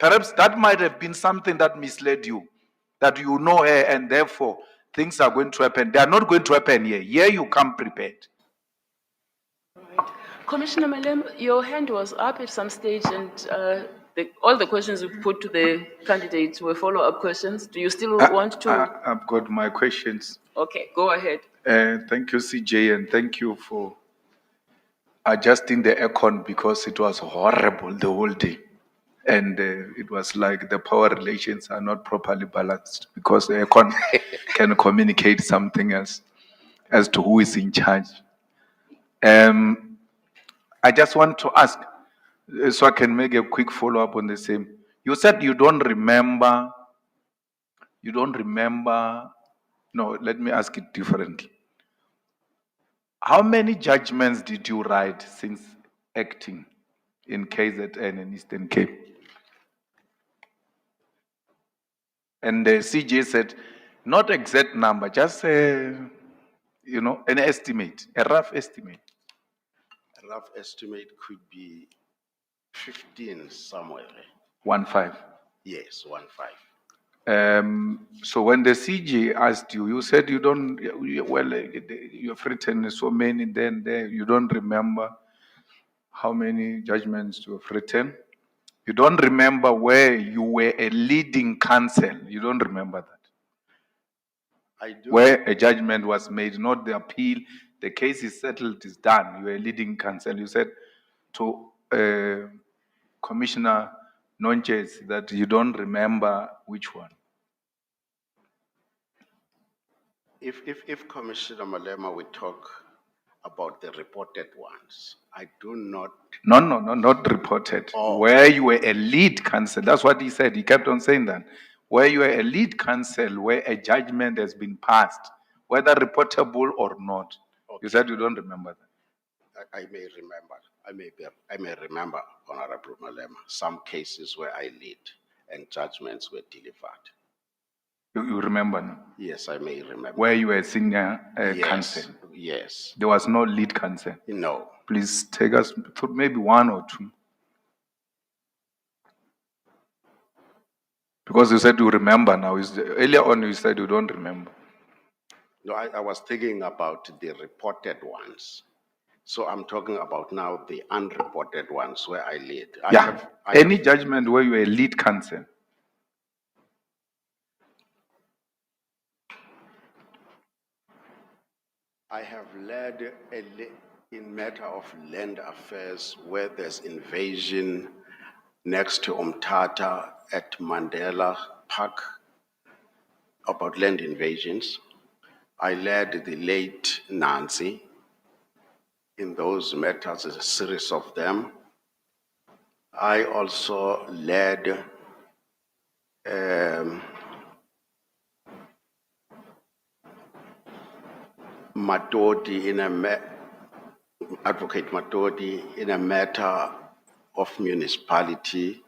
Perhaps that might have been something that misled you, that you know her and therefore things are going to happen. They are not going to happen here. Here you come prepared. Commissioner Malema, your hand was up at some stage, and all the questions you put to the candidates were follow-up questions. Do you still want to? I've got my questions. Okay, go ahead. Thank you, CJ, and thank you for adjusting the aircon because it was horrible the whole day. And it was like the power relations are not properly balanced because the aircon can communicate something else as to who is in charge. I just want to ask, so I can make a quick follow-up on the same. You said you don't remember. No, let me ask it differently. How many judgments did you write since acting in KZN and Eastern Cape? And the CJ said, not exact number, just an estimate, a rough estimate. A rough estimate could be 15 somewhere. 15. Yes, 15. So when the CJ asked you, you said you don't, you've written so many, then there, you don't remember how many judgments you have written. You don't remember where you were a leading counsel. You don't remember that. I do. Where a judgment was made, not the appeal. The case is settled, is done. You were a leading counsel. You said to Commissioner Nonches that you don't remember which one. If Commissioner Malema would talk about the reported ones, I do not. No, not reported. Oh. Where you were a lead counsel. That's what he said. He kept on saying that. Where you were a lead counsel, where a judgment has been passed, whether reportable or not. Okay. You said you don't remember that. I may remember. I may remember, Honorable Malema, some cases where I lead and judgments were delivered. You remember now? Yes, I may remember. Where you were a senior counsel? Yes. There was no lead counsel? No. Please take us through maybe one or two. Because you said you remember now. Earlier on you said you don't remember. No, I was thinking about the reported ones. So I'm talking about now the unreported ones where I lead. Any judgment where you were a lead counsel? I have led in matter of land affairs where there's invasion next to Umtata at Mandela Park about land invasions. I led the late Nancy in those matters, a series of them. I also led Matodi Advocate Matodi in a matter of municipality.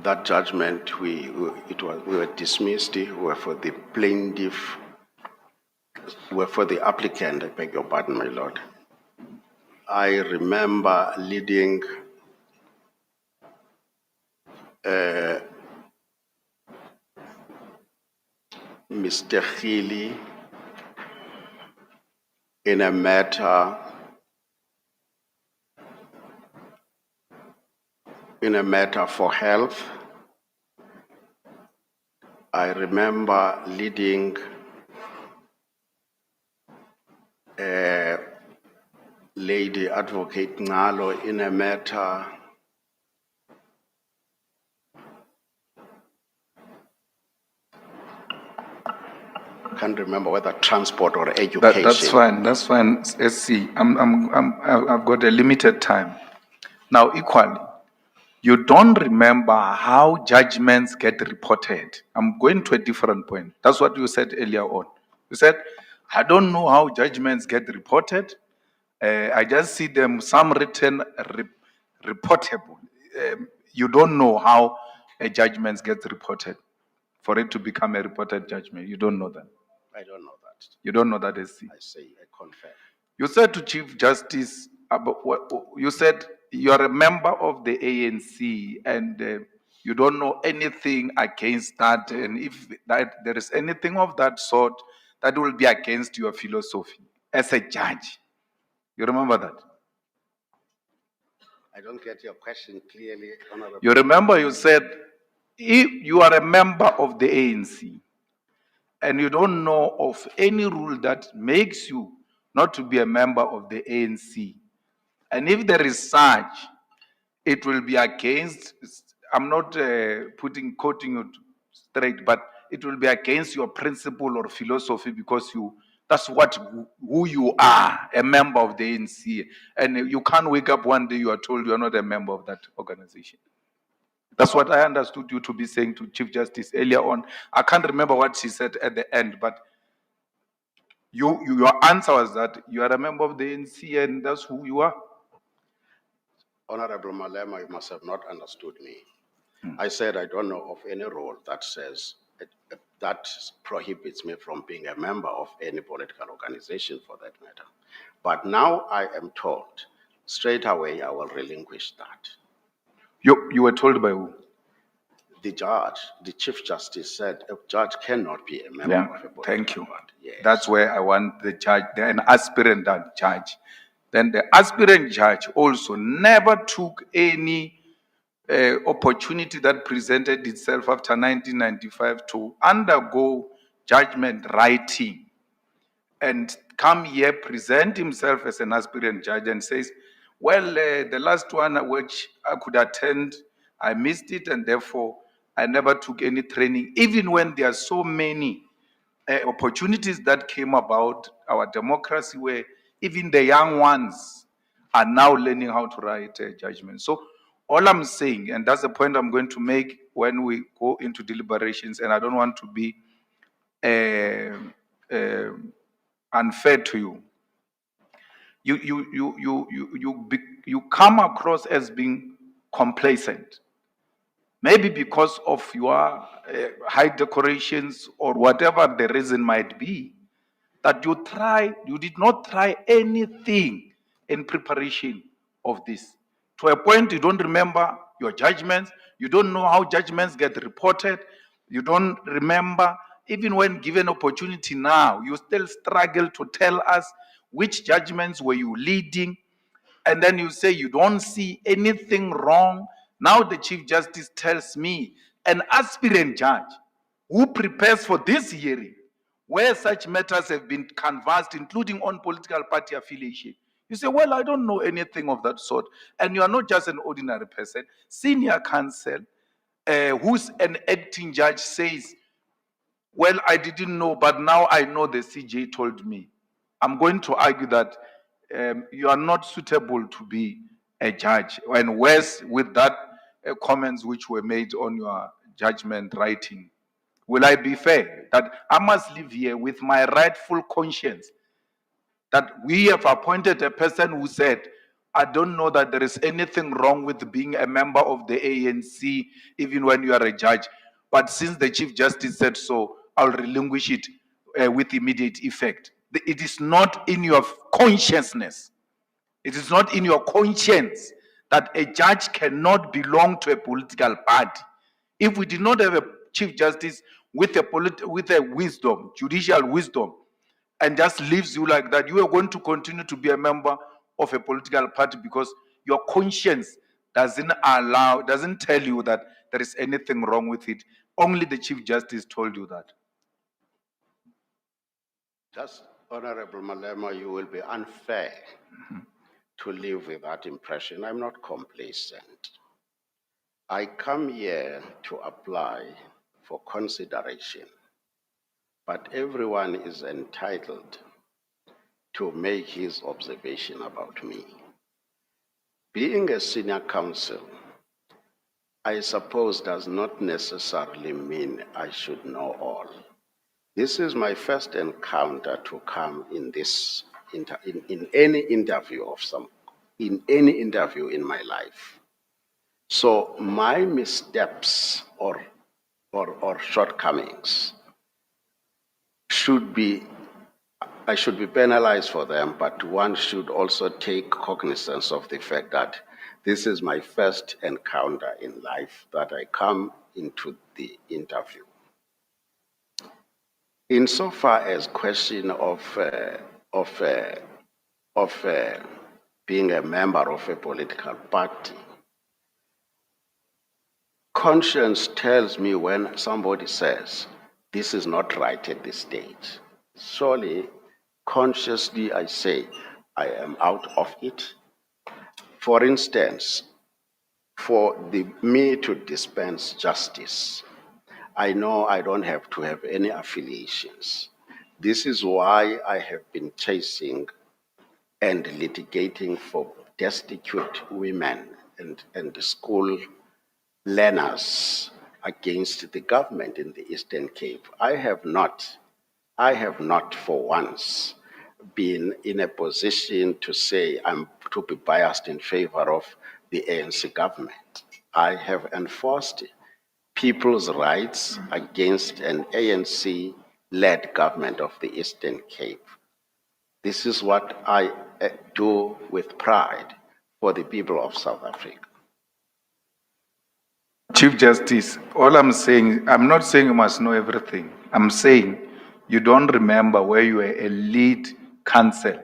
That judgment, we were dismissed. We were for the plaintiff. We were for the applicant. I beg your pardon, my lord. I remember leading Mr. Healy in a matter for health. I remember leading Lady Advocate Ngalo in a matter can't remember whether transport or education. That's fine. Let's see. I've got a limited time. Now, equally, you don't remember how judgments get reported. I'm going to a different point. That's what you said earlier on. You said, I don't know how judgments get reported. I just see them, some written, reportable. You don't know how a judgment gets reported for it to become a reported judgment. You don't know that. I don't know that. You don't know that, SC? I say, I confirm. You said to Chief Justice, you said you are a member of the ANC and you don't know anything against that, and if that there is anything of that sort, that will be against your philosophy as a judge. You remember that? I don't get your question clearly, Honorable. You remember you said, if you are a member of the ANC and you don't know of any rule that makes you not to be a member of the ANC, and if there is such, it will be against, I'm not quoting you straight, but it will be against your principle or philosophy because that's who you are, a member of the ANC. And you can't wake up one day you are told you are not a member of that organization. That's what I understood you to be saying to Chief Justice earlier on. I can't remember what she said at the end, but your answer was that you are a member of the ANC and that's who you are. Honorable Malema, you must have not understood me. I said I don't know of any rule that says that prohibits me from being a member of any political organization for that matter. But now I am told, straight away I will relinquish that. You were told by who? The judge, the Chief Justice said a judge cannot be a member of a political Thank you. party. Yes. That's where I want the judge, an aspirant judge. Then the aspirant judge also never took any opportunity that presented itself after 1995 to undergo judgment writing and come here, present himself as an aspirant judge and says, well, the last one which I could attend, I missed it, and therefore I never took any training, even when there are so many opportunities that came about our democracy where even the young ones are now learning how to write judgment. So all I'm saying, and that's the point I'm going to make when we go into deliberations, and I don't want to be unfair to you. You come across as being complacent. Maybe because of your high decorations or whatever the reason might be, that you did not try anything in preparation of this. To a point, you don't remember your judgments, you don't know how judgments get reported, you don't remember, even when given opportunity now, you still struggle to tell us which judgments were you leading, and then you say you don't see anything wrong. Now the Chief Justice tells me, an aspirant judge who prepares for this hearing, where such matters have been canvassed, including on political party affiliation. You say, well, I don't know anything of that sort. And you are not just an ordinary person. Senior counsel, who's an acting judge, says, well, I didn't know, but now I know the CJ told me. I'm going to argue that you are not suitable to be a judge. And worse, with that comments which were made on your judgment writing, will I be fair that I must live here with my rightful conscience that we have appointed a person who said, I don't know that there is anything wrong with being a member of the ANC, even when you are a judge. But since the Chief Justice said so, I'll relinquish it with immediate effect. It is not in your consciousness. It is not in your conscience that a judge cannot belong to a political party. If we did not have a Chief Justice with a wisdom, judicial wisdom, and just leaves you like that, you are going to continue to be a member of a political party because your conscience doesn't tell you that there is anything wrong with it. Only the Chief Justice told you that. Just, Honorable Malema, you will be unfair to live with that impression. I'm not complacent. I come here to apply for consideration, but everyone is entitled to make his observation about me. Being a senior counsel, I suppose, does not necessarily mean I should know all. This is my first encounter to come in this in any interview in my life. So my missteps or shortcomings I should be penalized for them, but one should also take cognizance of the fact that This is my first encounter in life that I come into the interview. Insofar as question of being a member of a political party, conscience tells me when somebody says, this is not right at this stage. Surely, consciously I say, I am out of it. For instance, for me to dispense justice, I know I don't have to have any affiliations. This is why I have been chasing and litigating for destitute women and school learners against the government in the Eastern Cape. I have not for once been in a position to say I'm to be biased in favor of the ANC government. I have enforced people's rights against an ANC-led government of the Eastern Cape. This is what I do with pride for the people of South Africa. Chief Justice, all I'm saying, I'm not saying you must know everything. I'm saying you don't remember where you were a lead counsel.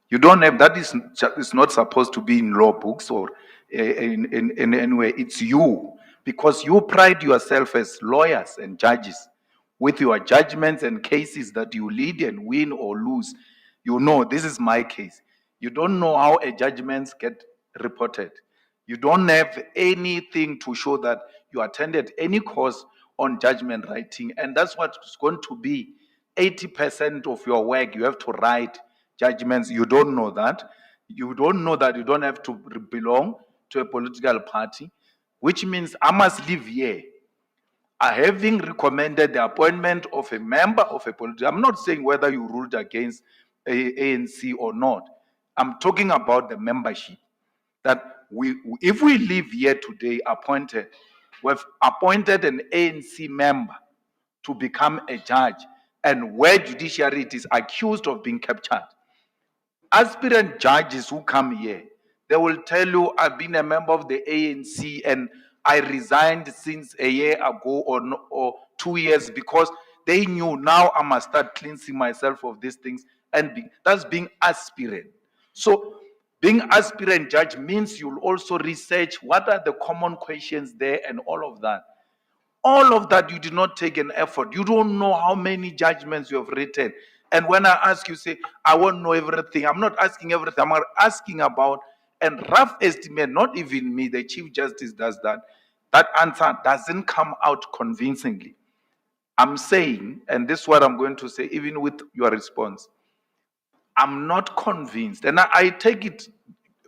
You don't have, that is not supposed to be in law books or in anywhere. It's you, because you pride yourself as lawyers and judges with your judgments and cases that you lead and win or lose. You know, this is my case. You don't know how a judgments get reported. You don't have anything to show that you attended any course on judgment writing. And that's what's going to be 80% of your work. You have to write judgments. You don't know that. You don't know that you don't have to belong to a political party, which means I must live here. Having recommended the appointment of a member of a political, I'm not saying whether you ruled against ANC or not. I'm talking about the membership. That if we live here today we've appointed an ANC member to become a judge, and where judiciary is accused of being captured. Aspirant judges who come here, they will tell you, I've been a member of the ANC and I resigned since a year ago or 2 years because they knew now I must start cleansing myself of these things. And that's being aspirant. So being aspirant judge means you'll also research what are the common questions there and all of that. All of that, you did not take an effort. You don't know how many judgments you have written. And when I ask you, say, I won't know everything. I'm not asking everything. I'm asking about a rough estimate. Not even me, the Chief Justice does that. That answer doesn't come out convincingly. I'm saying, and this is what I'm going to say, even with your response, I'm not convinced. And I take it,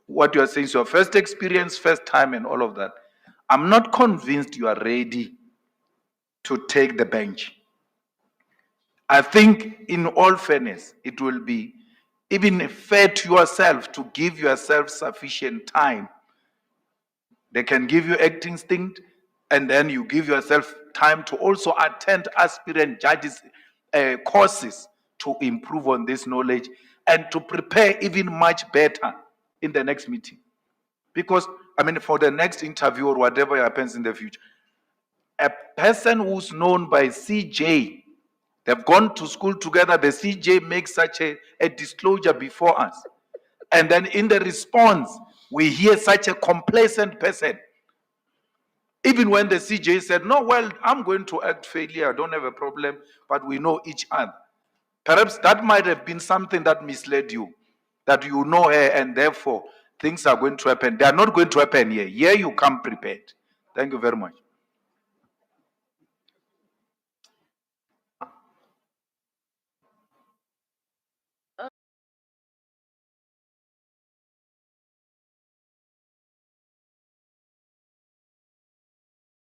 what you are saying is your first experience, first time, and all of that. I'm not convinced you are ready to take the bench. I think, in all fairness, it will be even fair to yourself to give yourself sufficient time. They can give you acting instinct, and then you give yourself time to also attend aspirant judges courses to improve on this knowledge and to prepare even much better in the next meeting. Because, I mean, for the next interview or whatever happens in the future, a person who's known by CJ, they've gone to school together, the CJ makes such a disclosure before us. And then in the response, we hear such a complacent person. Even when the CJ said, no, well, I'm going to act fairly, I don't have a problem, but we know each other. Perhaps that might have been something that misled you, that you know her and therefore things are going to happen. They are not going to happen here. Here you come prepared. Thank you very much.